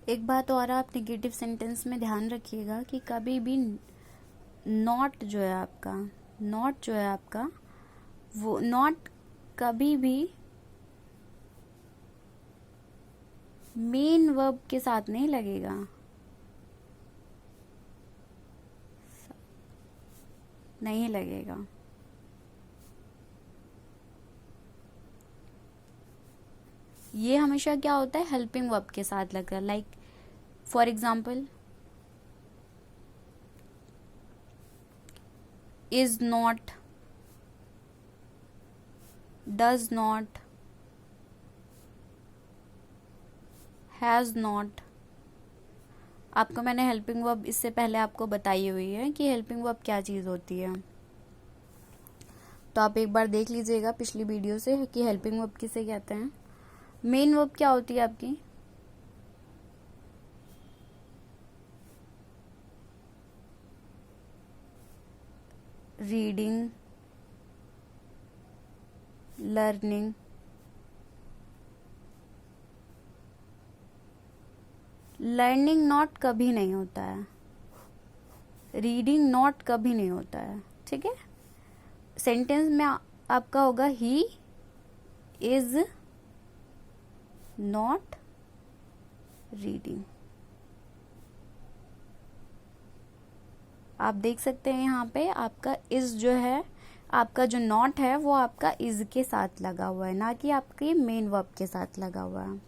एक बात और, आप नेगेटिव सेंटेंस में ध्यान रखिएगा कि कभी भी नॉट जो है आपका, नॉट जो है आपका, वो नॉट कभी भी मेन वर्ब के साथ नहीं लगेगा, नहीं लगेगा। ये हमेशा क्या होता है, हेल्पिंग वर्ब के साथ लगता है। Like for example, is not, does not, has not. आपको मैंने हेल्पिंग वर्ब इससे पहले आपको बताई हुई है कि हेल्पिंग वर्ब क्या चीज़ होती है, तो आप एक बार देख लीजिएगा पिछली वीडियो से कि हेल्पिंग वर्ब किसे कहते हैं। मेन वर्ब क्या होती है आपकी, रीडिंग, लर्निंग, लर्निंग नॉट कभी नहीं होता है, रीडिंग नॉट कभी नहीं होता है, ठीक है। सेंटेंस में आपका होगा ही इज नॉट रीडिंग। आप देख सकते हैं यहाँ पे आपका इज जो है, आपका जो नॉट है वो आपका इज के साथ लगा हुआ है, ना कि आपके मेन वर्ब के साथ लगा हुआ है।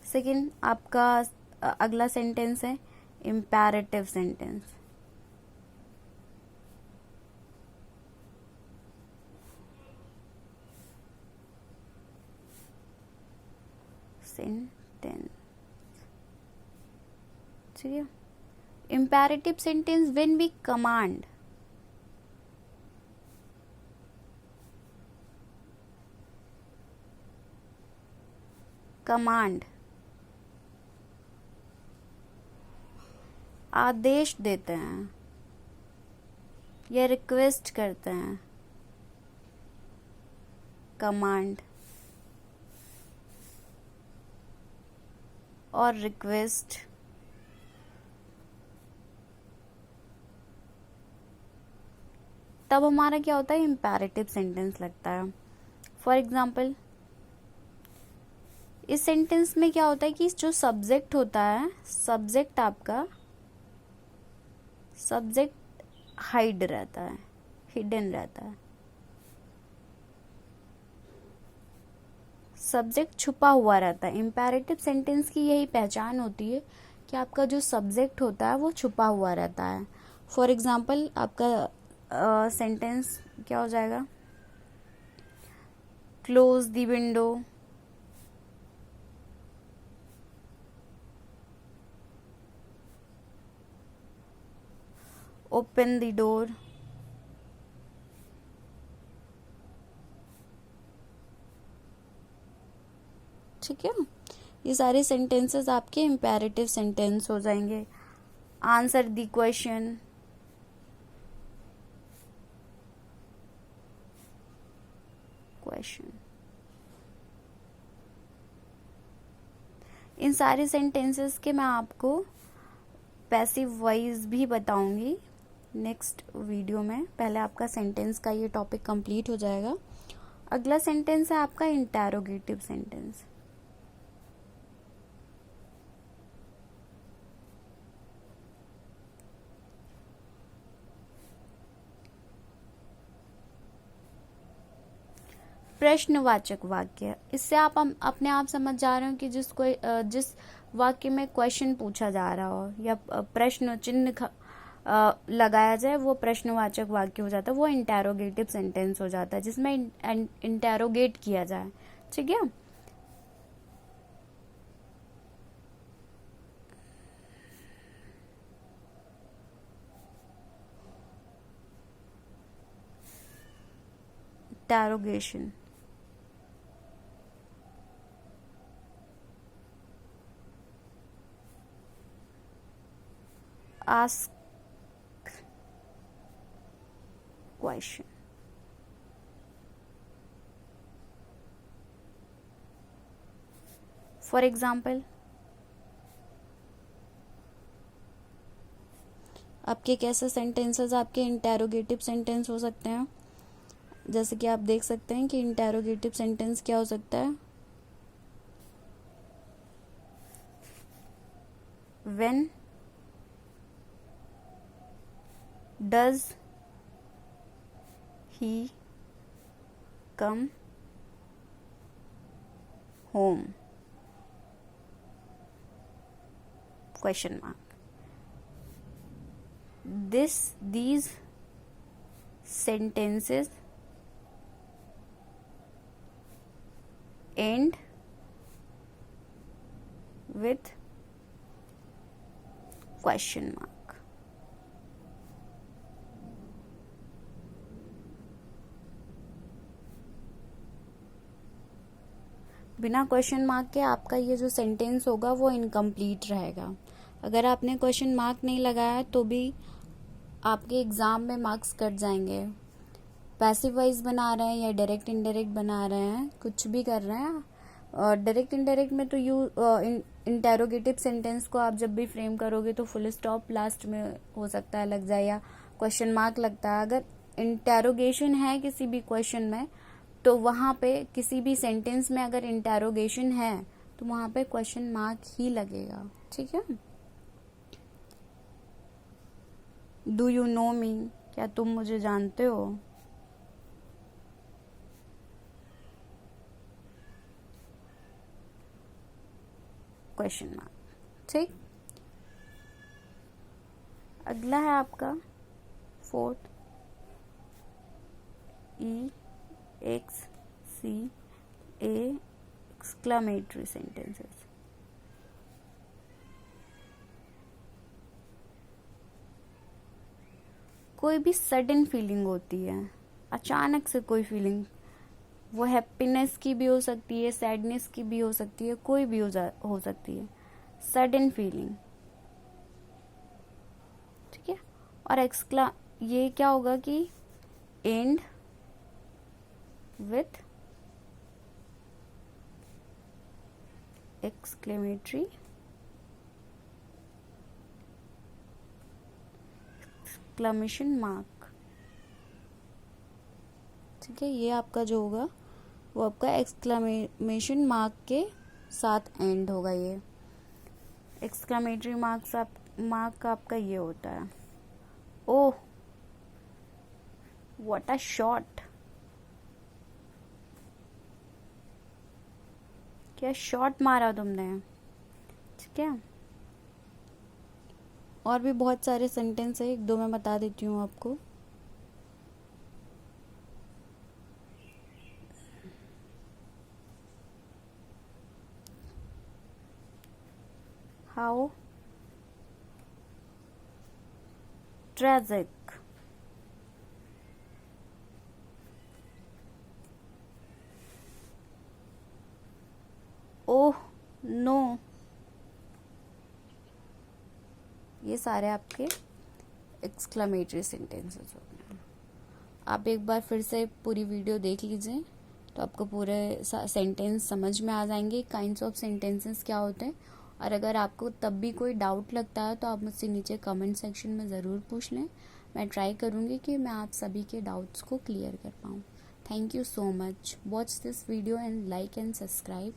सेकंड आपका अगला सेंटेंस है इम्पेरेटिव सेंटेंस। ठीक है, imperative sentence when we command, command आदेश देते हैं या रिक्वेस्ट करते हैं, कमांड और रिक्वेस्ट तब हमारा क्या होता है, इम्पेरेटिव सेंटेंस लगता है। फॉर एग्जाम्पल, इस सेंटेंस में क्या होता है कि जो सब्जेक्ट होता है, सब्जेक्ट आपका, सब्जेक्ट हाइड रहता है, हिडन रहता है, सब्जेक्ट छुपा हुआ रहता है। इम्पेरेटिव सेंटेंस की यही पहचान होती है कि आपका जो सब्जेक्ट होता है वो छुपा हुआ रहता है। फॉर एग्जाम्पल आपका सेंटेंस क्या हो जाएगा, close the window, open the door, ठीक है। ये सारे सेंटेंसेस आपके इम्पेरेटिव सेंटेंस हो जाएंगे। आंसर द क्वेश्चन, क्वेश्चन, इन सारे सेंटेंसेस के मैं आपको पैसिव वॉइस भी बताऊंगी नेक्स्ट वीडियो में। पहले आपका सेंटेंस का ये टॉपिक कंप्लीट हो जाएगा। अगला सेंटेंस है आपका इंटेरोगेटिव सेंटेंस। प्रश्नवाचक वाक्य, इससे आप अपने आप समझ जा रहे हो कि जिस वाक्य में क्वेश्चन पूछा जा रहा हो या प्रश्न चिन्ह लगाया जाए वो प्रश्नवाचक वाक्य हो जाता है, वो इंटेरोगेटिव सेंटेंस हो जाता है जिसमें इंटेरोगेट किया जाए, ठीक है। Interrogation, ask question, for example, आपके कैसे सेंटेंसेस आपके इंटेरोगेटिव सेंटेंस हो सकते हैं। जैसे कि आप देख सकते हैं कि इंटेरोगेटिव सेंटेंस क्या हो सकता है। When does he come home, question mark. These sentences end with question mark। बिना क्वेश्चन मार्क के आपका ये जो सेंटेंस होगा वो इनकम्प्लीट रहेगा। अगर आपने क्वेश्चन मार्क नहीं लगाया तो भी आपके एग्ज़ाम में मार्क्स कट जाएंगे। पैसिव वॉइस बना रहे हैं या डायरेक्ट इनडायरेक्ट बना रहे हैं, कुछ भी कर रहे हैं, और डायरेक्ट इनडायरेक्ट में तो इंटेरोगेटिव सेंटेंस को आप जब भी फ्रेम करोगे तो फुल स्टॉप लास्ट में हो सकता है लग जाए या क्वेश्चन मार्क लगता है। अगर इंटेरोगेशन है किसी भी क्वेश्चन में तो वहां पे किसी भी सेंटेंस में अगर इंटेरोगेशन है तो वहां पे क्वेश्चन मार्क ही लगेगा। ठीक है। डू यू नो मी, क्या तुम मुझे जानते हो। Question mark. ठीक। अगला है आपका फोर्थ, EXCA एक्सक्लेमेटरी सेंटेंसेस। कोई भी सडन फीलिंग होती है, अचानक से कोई फीलिंग, वो हैप्पीनेस की भी हो सकती है, सैडनेस की भी हो सकती है, कोई भी हो सकती है, सडन फीलिंग। ठीक है। और ये क्या होगा कि and with exclamatory exclamation mark. ठीक है। ये आपका जो होगा वो आपका एक्सक्लेमेशन मार्क के साथ एंड होगा। ये एक्सक्लेमेटरी मार्क आपका ये होता है। ओह व्हाट अ शॉट, क्या शॉट मारा तुमने। ठीक है। और भी बहुत सारे सेंटेंस है, एक दो मैं बता देती हूँ आपको। How tragic, oh no. ये सारे आपके एक्सक्लेमेटरी सेंटेंसेस हो गए। आप एक बार फिर से पूरी वीडियो देख लीजिए तो आपको पूरे सेंटेंस समझ में आ जाएंगे, काइंड्स ऑफ सेंटेंसेस क्या होते हैं। और अगर आपको तब भी कोई डाउट लगता है तो आप मुझसे नीचे कमेंट सेक्शन में ज़रूर पूछ लें। मैं ट्राई करूँगी कि मैं आप सभी के डाउट्स को क्लियर कर पाऊँ। Thank you so much. Watch this video and like and subscribe.